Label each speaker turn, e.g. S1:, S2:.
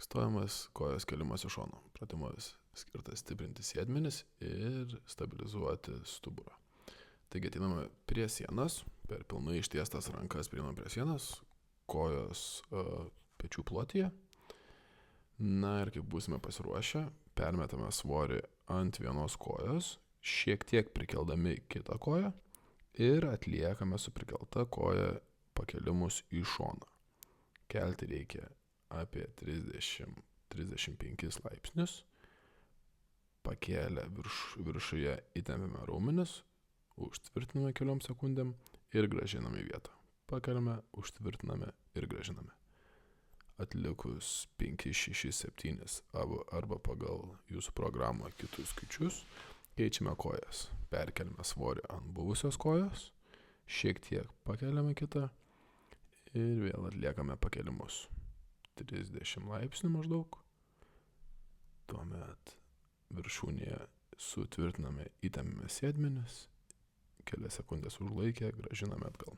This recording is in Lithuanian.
S1: Stojamas kojos kelimas iš šono. Pratimas skirtas stiprinti sėdmenis ir stabilizuoti stuburą. Taigi ateiname prie sienos, per pilnai ištiestas rankas prieiname prie sienos, kojos pečių plotyje. Na ir kaip būsime pasiruošę, permetame svorį ant vienos kojos, šiek tiek prikeldami kitą koją ir atliekame su prikelta koja pakelimus į šoną. Kelti reikia apie 30-35 laipsnius. Pakėlę viršuje įtempiame raumenis, užtvirtiname keliom sekundėm ir grąžiname į vietą. Pakeliame, užtvirtiname ir grąžiname. Atlikus 5, 6, 7 arba pagal jūsų programą kitus skaičius, keičiame kojas. Perkeliame svorį ant buvusios kojos, šiek tiek pakeliame kitą ir vėl atliekame pakelimus. 30 laipsnių maždaug. Tuomet viršūnėje sutvirtiname, įtempiame sėdmenis, kelias sekundės užlaikę, grąžiname atgal.